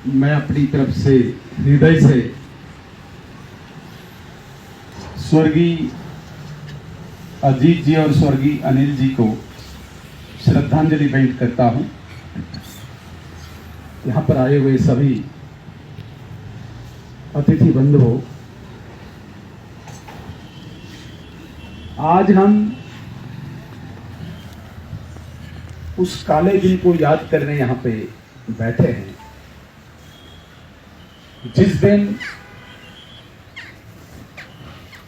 मैं अपनी तरफ से हृदय से स्वर्गीय अजीत जी और स्वर्गीय अनिल जी को श्रद्धांजलि भेंट करता हूं। यहाँ पर आए हुए सभी अतिथि बंधुओं, आज हम उस काले दिन को याद करने यहाँ पे बैठे हैं जिस दिन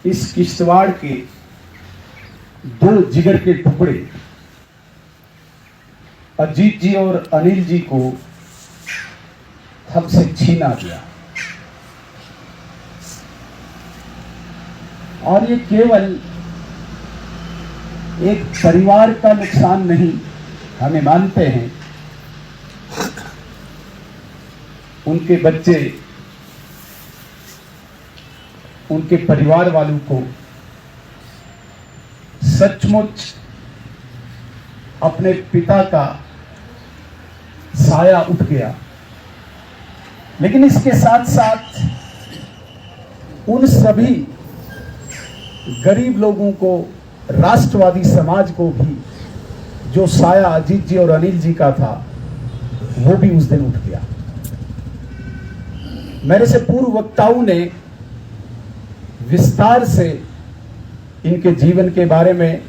इस किश्तवाड़ के दो जिगर के टुकड़े अजीत जी और अनिल जी को हमसे छीना गया। और ये केवल एक परिवार का नुकसान नहीं, हमें मानते हैं उनके बच्चे, उनके परिवार वालों को सचमुच अपने पिता का साया उठ गया। लेकिन इसके साथ साथ उन सभी गरीब लोगों को, राष्ट्रवादी समाज को भी जो साया अजीत जी और अनिल जी का था वो भी उस दिन उठ गया। मेरे से पूर्व वक्ताओं ने विस्तार से इनके जीवन के बारे में,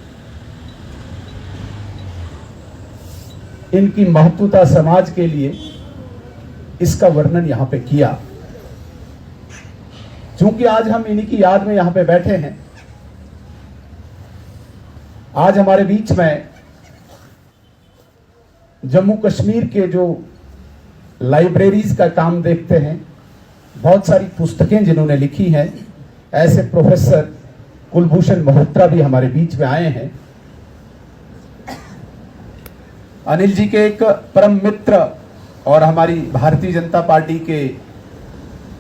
इनकी महत्वता समाज के लिए, इसका वर्णन यहां पे किया। क्योंकि आज हम इन्हीं की याद में यहां पे बैठे हैं। आज हमारे बीच में जम्मू कश्मीर के जो लाइब्रेरीज का काम देखते हैं, बहुत सारी पुस्तकें जिन्होंने लिखी हैं, ऐसे प्रोफेसर कुलभूषण मल्होत्रा भी हमारे बीच में आए हैं। अनिल जी के एक परम मित्र और हमारी भारतीय जनता पार्टी के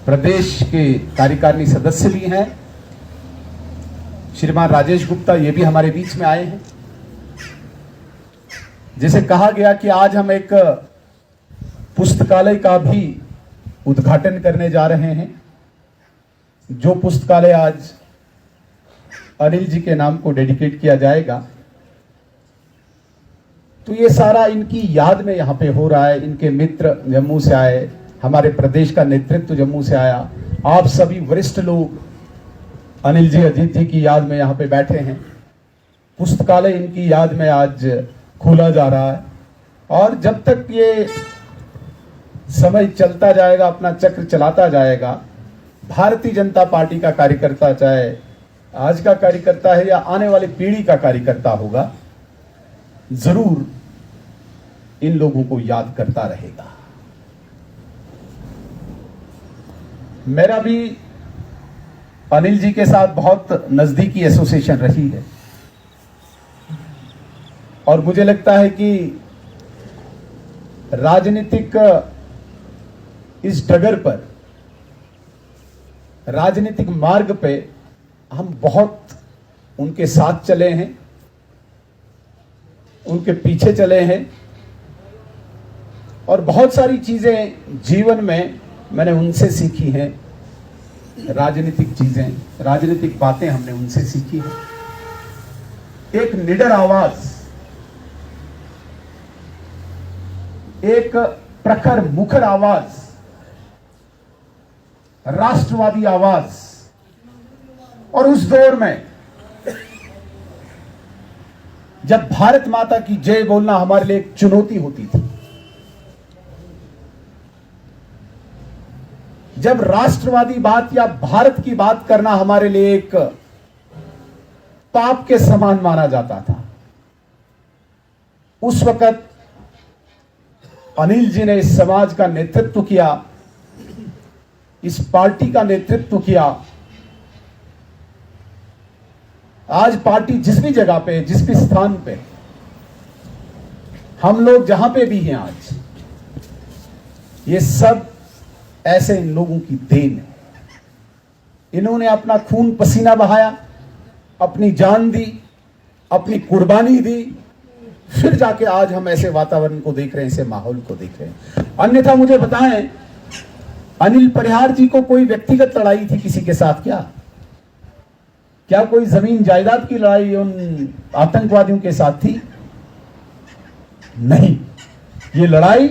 प्रदेश के कार्यकारिणी सदस्य भी हैं, श्रीमान राजेश गुप्ता, ये भी हमारे बीच में आए हैं। जैसे कहा गया कि आज हम एक पुस्तकालय का भी उद्घाटन करने जा रहे हैं, जो पुस्तकालय आज अनिल जी के नाम को डेडिकेट किया जाएगा। तो ये सारा इनकी याद में यहाँ पे हो रहा है। इनके मित्र जम्मू से आए, हमारे प्रदेश का नेतृत्व जम्मू से आया, आप सभी वरिष्ठ लोग अनिल जी, अजीत जी की याद में यहाँ पे बैठे हैं। पुस्तकालय इनकी याद में आज खोला जा रहा है। और जब तक ये समय चलता जाएगा, अपना चक्र चलाता जाएगा, भारतीय जनता पार्टी का कार्यकर्ता, चाहे आज का कार्यकर्ता है या आने वाली पीढ़ी का कार्यकर्ता होगा, जरूर इन लोगों को याद करता रहेगा। मेरा भी अनिल जी के साथ बहुत नजदीकी एसोसिएशन रही है और मुझे लगता है कि राजनीतिक इस डगर पर, राजनीतिक मार्ग पे हम बहुत उनके साथ चले हैं, उनके पीछे चले हैं और बहुत सारी चीजें जीवन में मैंने उनसे सीखी हैं। राजनीतिक चीजें, राजनीतिक बातें हमने उनसे सीखी हैं। एक निडर आवाज, एक प्रखर मुखर आवाज, राष्ट्रवादी आवाज। और उस दौर में जब भारत माता की जय बोलना हमारे लिए एक चुनौती होती थी, जब राष्ट्रवादी बात या भारत की बात करना हमारे लिए एक पाप के समान माना जाता था, उस वक्त अनिल जी ने इस समाज का नेतृत्व किया, इस पार्टी का नेतृत्व किया। आज पार्टी जिस भी जगह पे, जिस भी स्थान पे, हम लोग जहां पे भी हैं आज, ये सब ऐसे इन लोगों की देन है। इन्होंने अपना खून पसीना बहाया, अपनी जान दी, अपनी कुर्बानी दी, फिर जाके आज हम ऐसे वातावरण को देख रहे हैं, ऐसे माहौल को देख रहे हैं। अन्यथा मुझे बताएं अनिल परिहार जी को कोई व्यक्तिगत लड़ाई थी किसी के साथ क्या? क्या कोई जमीन जायदाद की लड़ाई उन आतंकवादियों के साथ थी? नहीं, ये लड़ाई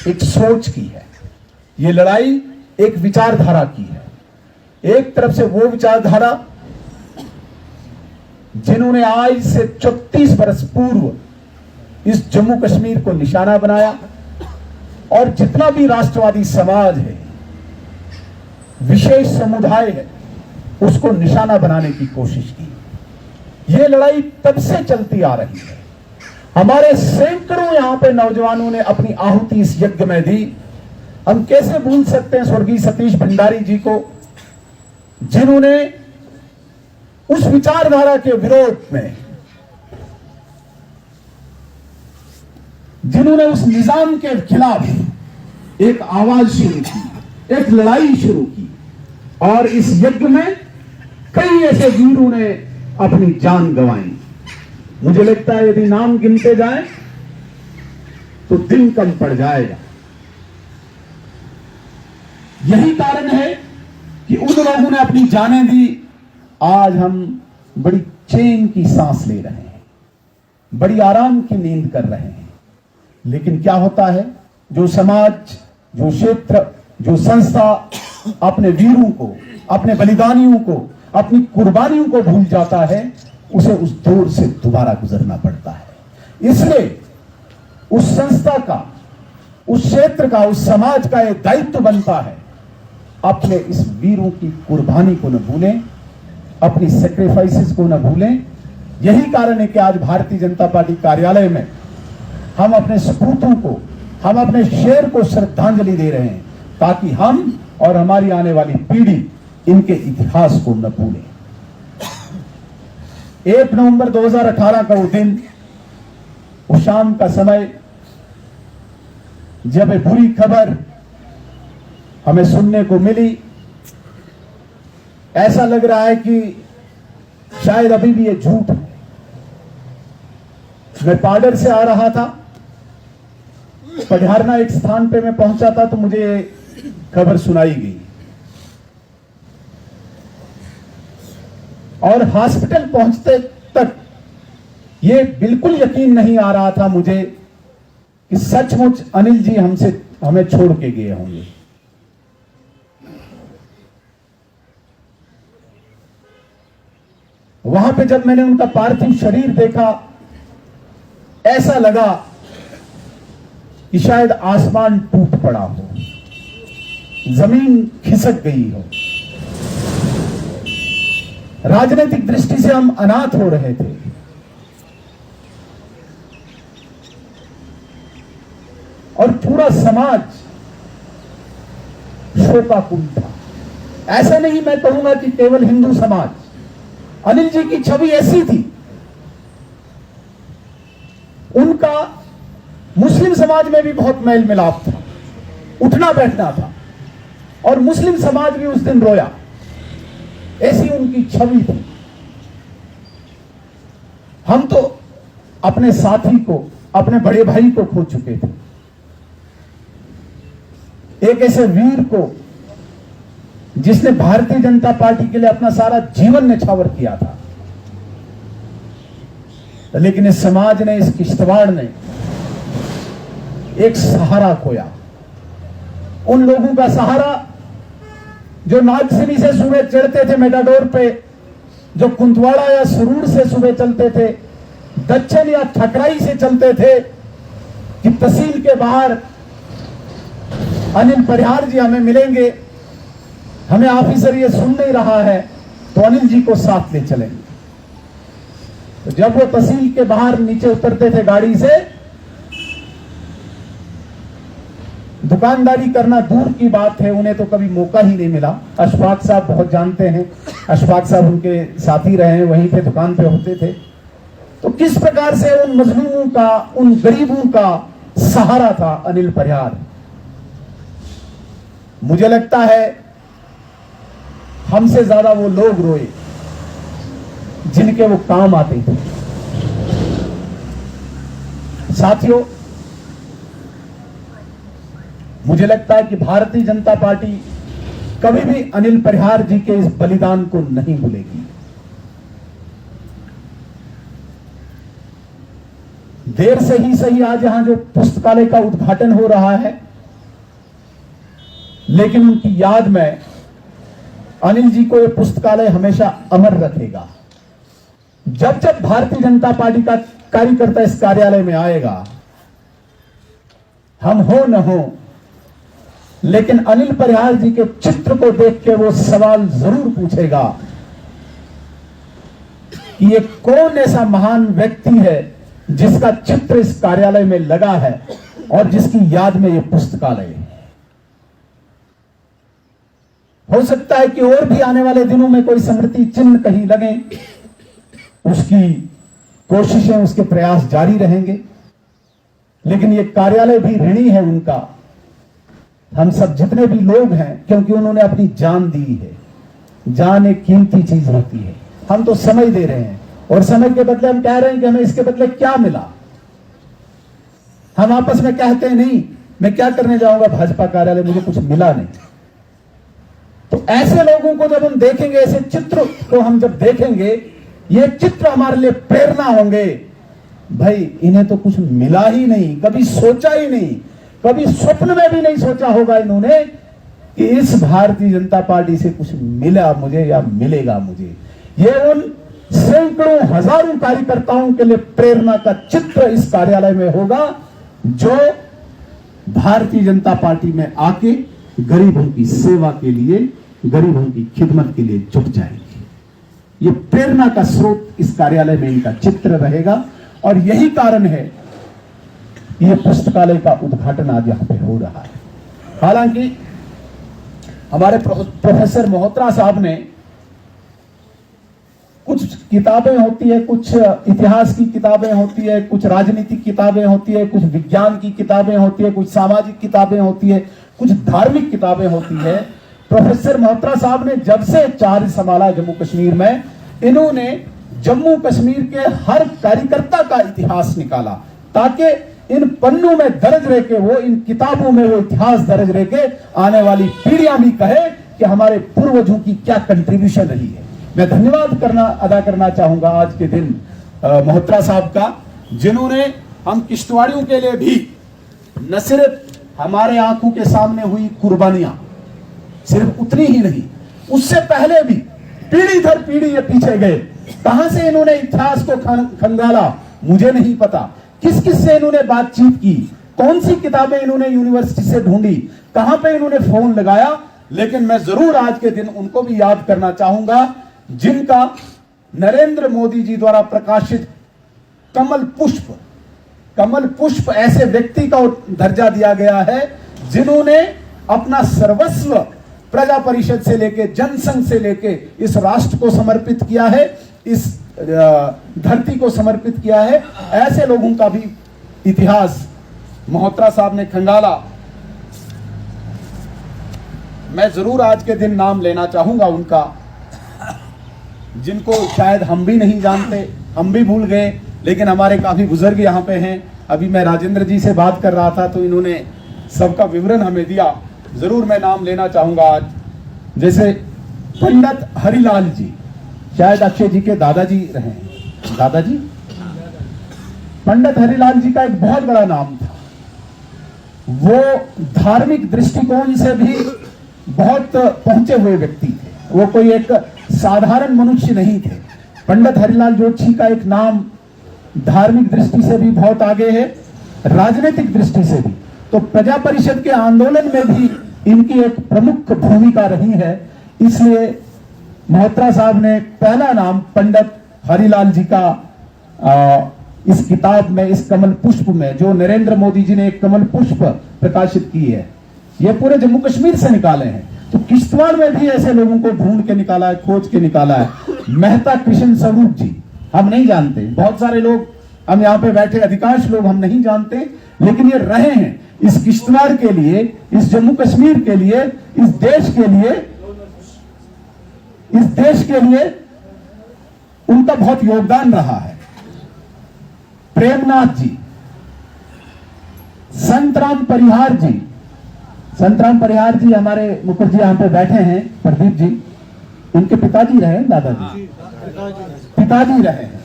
एक सोच की है, ये लड़ाई एक विचारधारा की है। एक तरफ से वो विचारधारा जिन्होंने आज से 34 वर्ष पूर्व इस जम्मू कश्मीर को निशाना बनाया और जितना भी राष्ट्रवादी समाज है, विशेष समुदाय है, उसको निशाना बनाने की कोशिश की। यह लड़ाई तब से चलती आ रही है। हमारे सैकड़ों यहां पे नौजवानों ने अपनी आहुति इस यज्ञ में दी। हम कैसे भूल सकते हैं स्वर्गीय सतीश भंडारी जी को, जिन्होंने उस विचारधारा के विरोध में, जिन्होंने उस निजाम के खिलाफ एक आवाज शुरू की, एक लड़ाई शुरू की, और इस यज्ञ में कई ऐसे वीरों ने अपनी जान गंवाई। मुझे लगता है यदि नाम गिनते जाएं तो दिन कम पड़ जाएगा। यही कारण है कि उन लोगों ने अपनी जानें दी। आज हम बड़ी चैन की सांस ले रहे हैं, बड़ी आराम की नींद कर रहे हैं। लेकिन क्या होता है, जो समाज, जो क्षेत्र, जो संस्था अपने वीरों को, अपने बलिदानियों को, अपनी कुर्बानियों को भूल जाता है, उसे उस दौर से दोबारा गुजरना पड़ता है। इसलिए उस संस्था का, उस क्षेत्र का, उस समाज का यह दायित्व बनता है, अपने इस वीरों की कुर्बानी को न भूलें, अपनी सेक्रीफाइसेस को न भूलें। यही कारण है कि आज भारतीय जनता पार्टी कार्यालय में हम अपने सपूतों को, हम अपने शेर को श्रद्धांजलि दे रहे हैं, ताकि हम और हमारी आने वाली पीढ़ी इनके इतिहास को न भूले। 1 नवंबर 2018 का वो दिन, वो शाम का समय, जब एक बुरी खबर हमें सुनने को मिली, ऐसा लग रहा है कि शायद अभी भी ये झूठ है। मैं पाडर से आ रहा था, पढ़ारना एक स्थान पे मैं पहुंचा था, तो मुझे खबर सुनाई गई और हॉस्पिटल पहुंचते तक ये बिल्कुल यकीन नहीं आ रहा था मुझे कि सचमुच अनिल जी हमें छोड़ के गए होंगे। वहां पे जब मैंने उनका पार्थिव शरीर देखा, ऐसा लगा कि शायद आसमान टूट पड़ा हो, जमीन खिसक गई हो। राजनीतिक दृष्टि से हम अनाथ हो रहे थे। और पूरा समाज शोकाकुल था। ऐसा नहीं मैं कहूंगा कि केवल हिंदू समाज, अनिल जी की छवि ऐसी थी, उनका मुस्लिम समाज में भी बहुत मेल मिलाप था, उठना बैठना था, और मुस्लिम समाज भी उस दिन रोया, ऐसी उनकी छवि थी। हम तो अपने साथी को, अपने बड़े भाई को खो चुके थे, एक ऐसे वीर को जिसने भारतीय जनता पार्टी के लिए अपना सारा जीवन न्यौछावर किया था। लेकिन इस समाज ने, इस किश्तवाड़ ने एक सहारा खोया, उन लोगों का सहारा जो नागसिनी से सुबह चढ़ते थे मेटाडोर पे, जो कुंतवाड़ा या सुरूर से सुबह चलते थे, दक्षिण या ठकराई से चलते थे, कि तहसील के बाहर अनिल परिहार जी हमें मिलेंगे, हमें ऑफिसर ये सुन नहीं रहा है, तो अनिल जी को साथ ले चलेंगे। तो जब वो तहसील के बाहर नीचे उतरते थे गाड़ी से, दुकानदारी करना दूर की बात है, उन्हें तो कभी मौका ही नहीं मिला। अशफाक साहब बहुत जानते हैं, अशफाक साहब उनके साथी रहे हैं, वहीं पे दुकान पे होते थे। तो किस प्रकार से उन मजलूमों का, उन गरीबों का सहारा था अनिल परिहार। मुझे लगता है हमसे ज्यादा वो लोग रोए जिनके वो काम आते थे। साथियों, मुझे लगता है कि भारतीय जनता पार्टी कभी भी अनिल परिहार जी के इस बलिदान को नहीं भूलेगी। देर से ही सही आज यहां जो पुस्तकालय का उद्घाटन हो रहा है, लेकिन उनकी याद में अनिल जी को यह पुस्तकालय हमेशा अमर रखेगा। जब जब भारतीय जनता पार्टी का कार्यकर्ता इस कार्यालय में आएगा, हम हो न हो, लेकिन अनिल परिहार जी के चित्र को देख के वो सवाल जरूर पूछेगा कि ये कौन ऐसा महान व्यक्ति है जिसका चित्र इस कार्यालय में लगा है और जिसकी याद में ये पुस्तकालय है। हो सकता है कि और भी आने वाले दिनों में कोई स्मृति चिन्ह कहीं लगे, उसकी कोशिशें, उसके प्रयास जारी रहेंगे, लेकिन ये कार्यालय भी ऋणी है उनका, हम सब जितने भी लोग हैं, क्योंकि उन्होंने अपनी जान दी है। जान एक कीमती चीज होती है। हम तो समय दे रहे हैं और समय के बदले हम कह रहे हैं कि हमें इसके बदले क्या मिला। हम आपस में कहते नहीं मैं क्या करने जाऊंगा भाजपा कार्यालय, मुझे कुछ मिला नहीं। तो ऐसे लोगों को जब हम देखेंगे, ऐसे चित्र को हम जब देखेंगे, ये चित्र हमारे लिए प्रेरणा होंगे। भाई इन्हें तो कुछ मिला ही नहीं, कभी सोचा ही नहीं, कभी स्वप्न में भी नहीं सोचा होगा इन्होंने कि इस भारतीय जनता पार्टी से कुछ मिला मुझे या मिलेगा मुझे। ये उन सैकड़ों हजारों कार्यकर्ताओं के लिए प्रेरणा का चित्र इस कार्यालय में होगा, जो भारतीय जनता पार्टी में आके गरीबों की सेवा के लिए, गरीबों की खिदमत के लिए जुट जाएंगे। ये प्रेरणा का स्रोत इस कार्यालय में इनका चित्र रहेगा और यही कारण है ये पुस्तकालय का उद्घाटन आज यहां पे हो रहा है। हालांकि हमारे प्रोफेसर मल्होत्रा साहब ने, कुछ किताबें होती है, कुछ इतिहास की किताबें होती है, कुछ राजनीतिक किताबें होती है, कुछ विज्ञान की किताबें होती है, कुछ सामाजिक किताबें होती है, कुछ धार्मिक किताबें होती है। प्रोफेसर मल्होत्रा साहब ने जब से चार्ज संभाला जम्मू कश्मीर में, इन्होंने जम्मू कश्मीर के हर कार्यकर्ता का इतिहास निकाला, ताकि इन पन्नों में दर्ज रह के, वो इन किताबों में वो इतिहास दर्ज रह के आने वाली पीढ़ियां भी कहे कि हमारे पूर्वजों की क्या कंट्रीब्यूशन रही है। मैं धन्यवाद अदा करना चाहूंगा आज के दिन मल्होत्रा साहब का, जिन्होंने हम किश्तवाड़ियों के लिए भी न सिर्फ हमारे आंखों के सामने हुई कुर्बानियां, सिर्फ उतनी ही नहीं, उससे पहले भी पीढ़ी दर पीढ़ी ये पीछे गए। कहां से इन्होंने इतिहास को खंगाला मुझे नहीं पता, किस किस से इन्होंने बातचीत की, कौन सी किताबें इन्होंने यूनिवर्सिटी से ढूंढी, कहां पे इन्होंने फोन लगाया, लेकिन मैं जरूर आज के दिन उनको भी याद करना चाहूंगा जिनका नरेंद्र मोदी जी द्वारा प्रकाशित कमल पुष्प ऐसे व्यक्ति का दर्जा दिया गया है जिन्होंने अपना सर्वस्व प्रजा परिषद से लेके, जनसंघ से लेके इस राष्ट्र को समर्पित किया है, इस धरती को समर्पित किया है। ऐसे लोगों का भी इतिहास मल्होत्रा साहब ने खंगाला। मैं जरूर आज के दिन नाम लेना चाहूंगा उनका, जिनको शायद हम भी नहीं जानते, हम भी भूल गए, लेकिन हमारे काफी बुजुर्ग यहाँ पे हैं। अभी मैं राजेंद्र जी से बात कर रहा था तो इन्होंने सबका विवरण हमें दिया। जरूर मैं नाम लेना चाहूंगा आज, जैसे पंडित हरिलाल जी, शायद अक्षय जी के दादाजी रहे, दादाजी पंडित हरिलाल जी का एक बहुत बड़ा नाम था। वो धार्मिक दृष्टिकोण से भी बहुत पहुंचे हुए व्यक्ति थे, वो कोई एक साधारण मनुष्य नहीं थे। पंडित हरिलाल जोशी का एक नाम धार्मिक दृष्टि से भी बहुत आगे है, राजनीतिक दृष्टि से भी। तो प्रजा परिषद के आंदोलन में भी इनकी एक प्रमुख भूमिका रही है, इसलिए मल्होत्रा साहब ने पहला नाम पंडित हरिलाल जी का इस किताब में, इस कमल पुष्प में, जो नरेंद्र मोदी जी ने एक कमल पुष्प प्रकाशित की है, ये पूरे जम्मू कश्मीर से निकाले हैं। तो किश्तवाड़ में भी ऐसे लोगों को ढूंढ के निकाला है, खोज के निकाला है। मेहता कृष्ण स्वरूप जी हम नहीं जानते, बहुत सारे लोग, हम यहाँ पे बैठे अधिकांश लोग हम नहीं जानते, लेकिन ये रहे हैं इस किश्तवाड़ के लिए, इस जम्मू कश्मीर के लिए, इस देश के लिए उनका बहुत योगदान रहा है। प्रेमनाथ जी, संतराम परिहार जी, संतराम परिहार जी हमारे मुखर्जी यहाँ पे बैठे हैं, प्रदीप जी, इनके पिताजी रहे हैं, दादाजी पिताजी रहे हैं,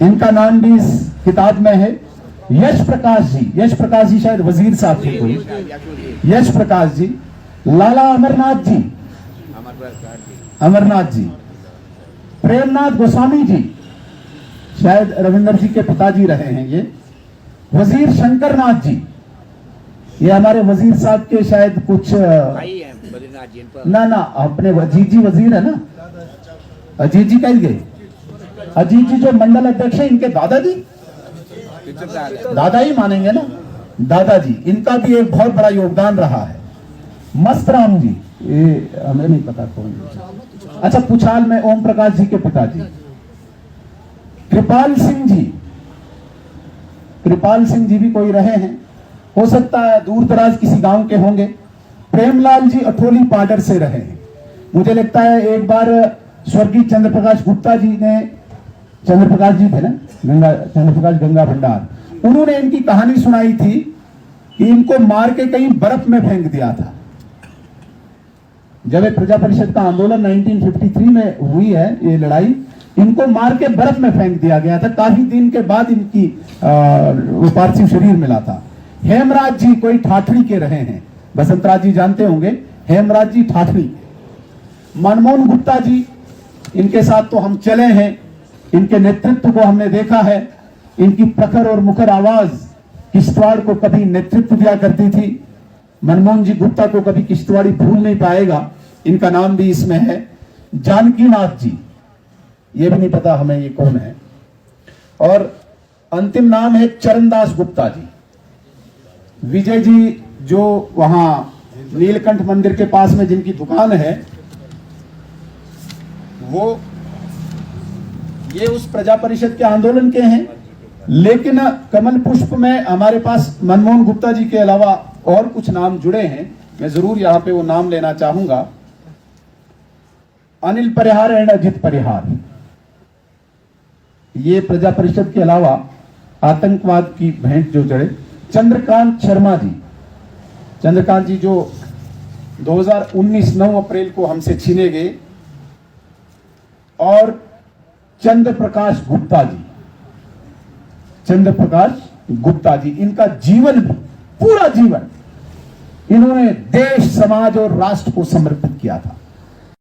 इनका नाम भी इस किताब में है। यश प्रकाश जी शायद वजीर साहब थे कोई, यश प्रकाश जी, लाला अमरनाथ जी, प्रेमनाथ गोस्वामी जी, शायद रविंद्र जी के पिताजी रहे हैं ये, वजीर शंकर नाथ जी, ये हमारे वजीर साहब के शायद कुछ ना अपने अजीत जी वजीर है ना, अजीत जी कहीं गए, अजीत जी जो मंडल अध्यक्ष है, इनके दादाजी, दादा ही मानेंगे ना, दादाजी, इनका भी एक बहुत बड़ा योगदान रहा है। मस्तराम जी, ये हमें नहीं पता कौन, अच्छा पुछाल में ओम प्रकाश जी के पिताजी, कृपाल सिंह जी भी कोई रहे हैं, हो सकता है दूर दराज किसी गांव के होंगे। प्रेमलाल जी अठोली पाडर से रहे हैं, मुझे लगता है एक बार स्वर्गीय चंद्रप्रकाश गुप्ता जी ने, चंद्रप्रकाश जी थे ना, चंद्रप्रकाश गंगा भंडार, उन्होंने इनकी कहानी सुनाई थी कि इनको मार के कहीं बर्फ में फेंक दिया था। जब प्रजा परिषद का आंदोलन 1953 में हुई है ये लड़ाई, इनको मार के बर्फ में फेंक दिया गया था। काफी दिन के बाद इनकी पार्थिव शरीर मिला था। हेमराज जी कोई ठाठड़ी के रहे हैं, बसंतराज जी जानते होंगे, हेमराज जी ठाठड़ी। मनमोहन गुप्ता जी, इनके साथ तो हम चले हैं, इनके नेतृत्व को हमने देखा है, इनकी प्रखर और मुखर आवाज किश्तवाड़ को कभी नेतृत्व दिया करती थी। मनमोहन जी गुप्ता को कभी किश्तवाड़ी भूल नहीं पाएगा, इनका नाम भी इसमें है। जानकी नाथ जी, ये भी नहीं पता हमें ये कौन है। और अंतिम नाम है चरणदास गुप्ता जी। विजय जी जो वहां नीलकंठ मंदिर के पास में जिनकी दुकान है, वो ये उस प्रजा परिषद के आंदोलन के हैं। लेकिन कमल पुष्प में हमारे पास मनमोहन गुप्ता जी के अलावा और कुछ नाम जुड़े हैं, मैं जरूर यहां पे वो नाम लेना चाहूंगा। अनिल परिहार एंड अजित परिहार, ये प्रजा परिषद के अलावा आतंकवाद की भेंट जो चढ़े। चंद्रकांत शर्मा जी, चंद्रकांत जी जो 2019 9 अप्रैल को हमसे छीने गए। और चंद्र प्रकाश गुप्ता जी, इनका जीवन भी, पूरा जीवन इन्होंने देश, समाज और राष्ट्र को समर्पित किया था।